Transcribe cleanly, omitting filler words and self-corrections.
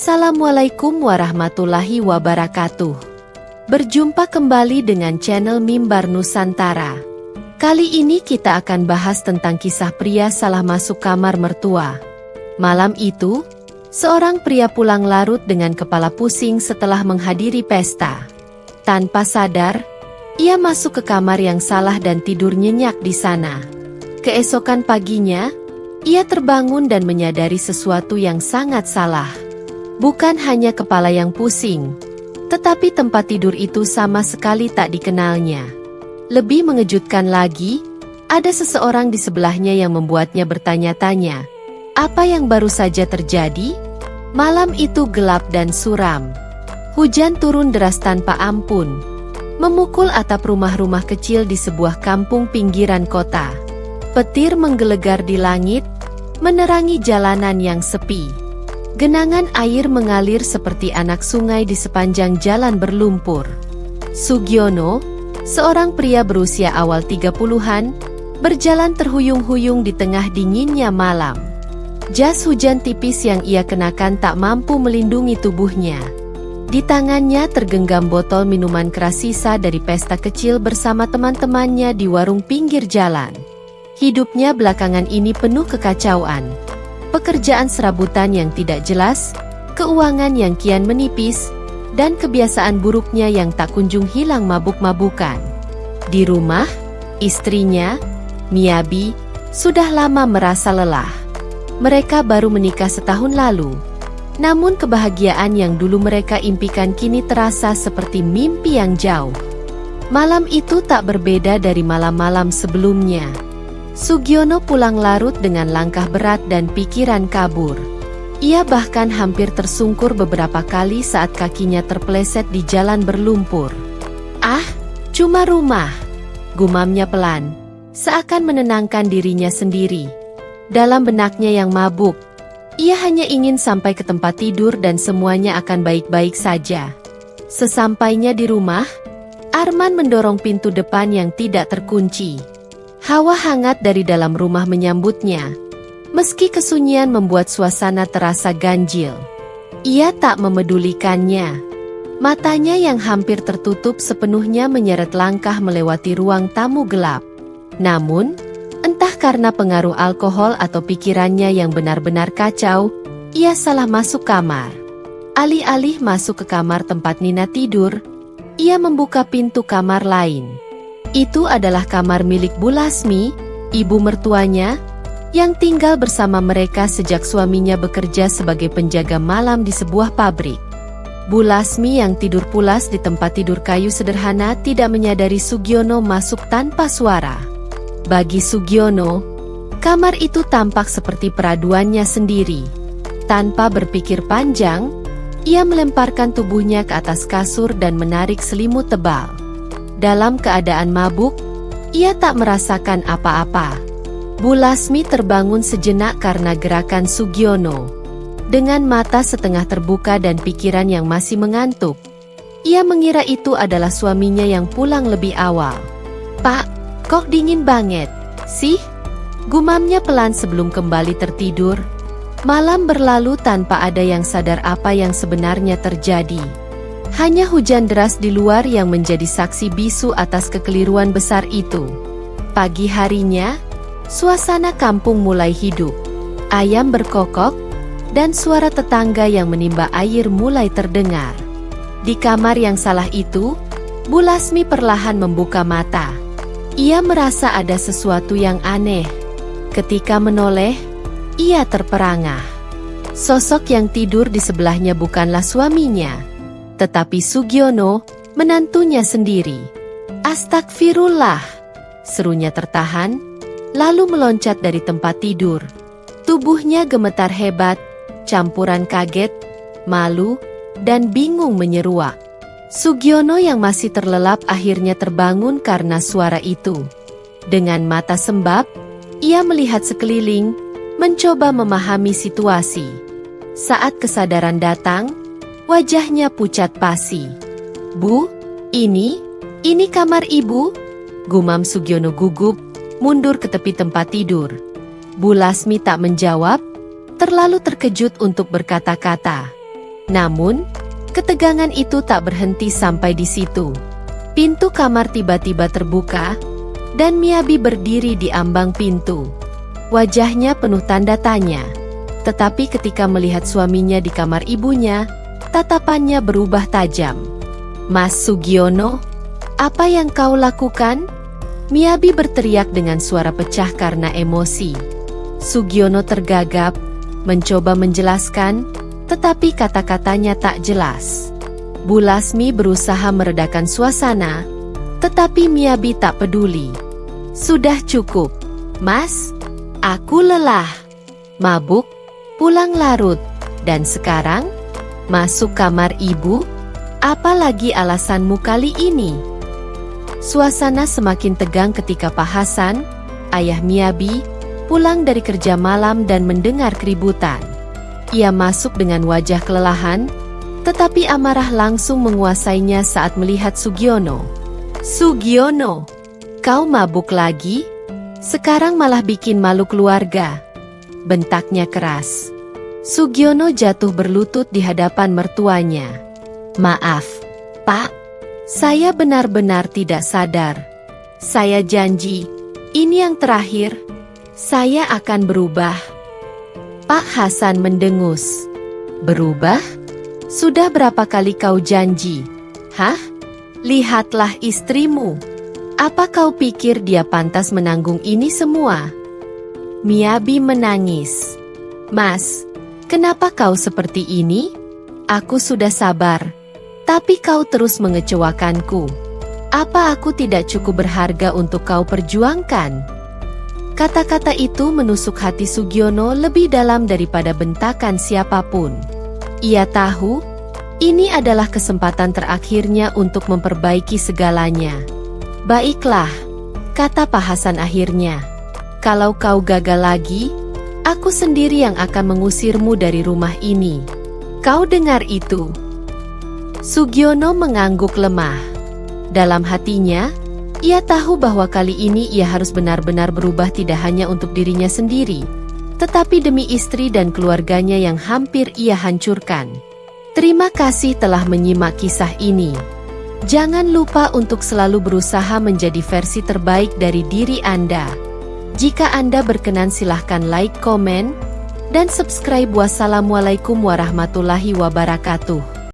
Assalamualaikum warahmatullahi wabarakatuh. Berjumpa kembali dengan channel Mimbar Nusantara. Kali ini kita akan bahas tentang kisah pria salah masuk kamar mertua. Malam itu, seorang pria pulang larut dengan kepala pusing setelah menghadiri pesta. Tanpa sadar, ia masuk ke kamar yang salah dan tidur nyenyak di sana. Keesokan paginya, ia terbangun dan menyadari sesuatu yang sangat salah. Bukan hanya kepala yang pusing, tetapi tempat tidur itu sama sekali tak dikenalnya. Lebih mengejutkan lagi, ada seseorang di sebelahnya yang membuatnya bertanya-tanya, apa yang baru saja terjadi? Malam itu gelap dan suram. Hujan turun deras tanpa ampun, memukul atap rumah-rumah kecil di sebuah kampung pinggiran kota. Petir menggelegar di langit, menerangi jalanan yang sepi. Genangan air mengalir seperti anak sungai di sepanjang jalan berlumpur. Sugiono, seorang pria berusia awal 30-an, berjalan terhuyung-huyung di tengah dinginnya malam. Jas hujan tipis yang ia kenakan tak mampu melindungi tubuhnya. Di tangannya tergenggam botol minuman keras sisa dari pesta kecil bersama teman-temannya di warung pinggir jalan. Hidupnya belakangan ini penuh kekacauan. Pekerjaan serabutan yang tidak jelas, keuangan yang kian menipis, dan kebiasaan buruknya yang tak kunjung hilang mabuk-mabukan. Di rumah, istrinya, Miyabi, sudah lama merasa lelah. Mereka baru menikah setahun lalu. Namun kebahagiaan yang dulu mereka impikan kini terasa seperti mimpi yang jauh. Malam itu tak berbeda dari malam-malam sebelumnya. Sugiono pulang larut dengan langkah berat dan pikiran kabur. Ia bahkan hampir tersungkur beberapa kali saat kakinya terpeleset di jalan berlumpur. "Ah, cuma rumah," gumamnya pelan, seakan menenangkan dirinya sendiri. Dalam benaknya yang mabuk, ia hanya ingin sampai ke tempat tidur dan semuanya akan baik-baik saja. Sesampainya di rumah, Arman mendorong pintu depan yang tidak terkunci. Hawa hangat dari dalam rumah menyambutnya. Meski kesunyian membuat suasana terasa ganjil, ia tak memedulikannya. Matanya yang hampir tertutup sepenuhnya menyeret langkah melewati ruang tamu gelap. Namun, entah karena pengaruh alkohol atau pikirannya yang benar-benar kacau, ia salah masuk kamar. Alih-alih masuk ke kamar tempat Nina tidur, ia membuka pintu kamar lain. Itu adalah kamar milik Bu Lasmi, ibu mertuanya, yang tinggal bersama mereka sejak suaminya bekerja sebagai penjaga malam di sebuah pabrik. Bu Lasmi yang tidur pulas di tempat tidur kayu sederhana tidak menyadari Sugiono masuk tanpa suara. Bagi Sugiono, kamar itu tampak seperti peraduannya sendiri. Tanpa berpikir panjang, ia melemparkan tubuhnya ke atas kasur dan menarik selimut tebal. Dalam keadaan mabuk, ia tak merasakan apa-apa. Bu Lasmi terbangun sejenak karena gerakan Sugiono. Dengan mata setengah terbuka dan pikiran yang masih mengantuk, ia mengira itu adalah suaminya yang pulang lebih awal. "Pak, kok dingin banget sih?" gumamnya pelan sebelum kembali tertidur. Malam berlalu tanpa ada yang sadar apa yang sebenarnya terjadi. Hanya hujan deras di luar yang menjadi saksi bisu atas kekeliruan besar itu. Pagi harinya, suasana kampung mulai hidup. Ayam berkokok, dan suara tetangga yang menimba air mulai terdengar. Di kamar yang salah itu, Bu Lasmi perlahan membuka mata. Ia merasa ada sesuatu yang aneh. Ketika menoleh, ia terperangah. Sosok yang tidur di sebelahnya bukanlah suaminya, tetapi Sugiono, menantunya sendiri. "Astagfirullah," serunya tertahan, lalu meloncat dari tempat tidur. Tubuhnya gemetar hebat, campuran kaget, malu, dan bingung menyeruak. Sugiono yang masih terlelap akhirnya terbangun karena suara itu. Dengan mata sembab, ia melihat sekeliling, mencoba memahami situasi. Saat kesadaran datang, wajahnya pucat pasi. "Bu, ini kamar ibu?" gumam Sugiono gugup, mundur ke tepi tempat tidur. Bu Lasmi tak menjawab, terlalu terkejut untuk berkata-kata. Namun, ketegangan itu tak berhenti sampai di situ. Pintu kamar tiba-tiba terbuka, dan Miyabi berdiri di ambang pintu. Wajahnya penuh tanda tanya. Tetapi ketika melihat suaminya di kamar ibunya, tatapannya berubah tajam. "Mas Sugiono, apa yang kau lakukan?" Miyabi berteriak dengan suara pecah karena emosi. Sugiono tergagap, mencoba menjelaskan, tetapi kata-katanya tak jelas. Bu Lasmi berusaha meredakan suasana, tetapi Miyabi tak peduli. "Sudah cukup, Mas. Aku lelah, mabuk, pulang larut, dan sekarang masuk kamar ibu? Apalagi alasanmu kali ini?" Suasana semakin tegang ketika Pak Hasan, ayah Miyabi, pulang dari kerja malam dan mendengar keributan. Ia masuk dengan wajah kelelahan, tetapi amarah langsung menguasainya saat melihat Sugiono. "Sugiono, kau mabuk lagi? Sekarang malah bikin malu keluarga," bentaknya keras. Sugiono jatuh berlutut di hadapan mertuanya. "Maaf, Pak. Saya benar-benar tidak sadar. Saya janji, ini yang terakhir. Saya akan berubah." Pak Hasan mendengus. "Berubah? Sudah berapa kali kau janji? Hah? Lihatlah istrimu. Apa kau pikir dia pantas menanggung ini semua?" Miyabi menangis. "Mas, kenapa kau seperti ini? Aku sudah sabar, tapi kau terus mengecewakanku. Apa aku tidak cukup berharga untuk kau perjuangkan?" Kata-kata itu menusuk hati Sugiono lebih dalam daripada bentakan siapapun. Ia tahu, ini adalah kesempatan terakhirnya untuk memperbaiki segalanya. "Baiklah," kata Pak Hasan akhirnya. "Kalau kau gagal lagi, aku sendiri yang akan mengusirmu dari rumah ini. Kau dengar itu?" Sugiono mengangguk lemah. Dalam hatinya, ia tahu bahwa kali ini ia harus benar-benar berubah tidak hanya untuk dirinya sendiri, tetapi demi istri dan keluarganya yang hampir ia hancurkan. Terima kasih telah menyimak kisah ini. Jangan lupa untuk selalu berusaha menjadi versi terbaik dari diri Anda. Jika Anda berkenan silahkan like, komen, dan subscribe. Wassalamualaikum warahmatullahi wabarakatuh.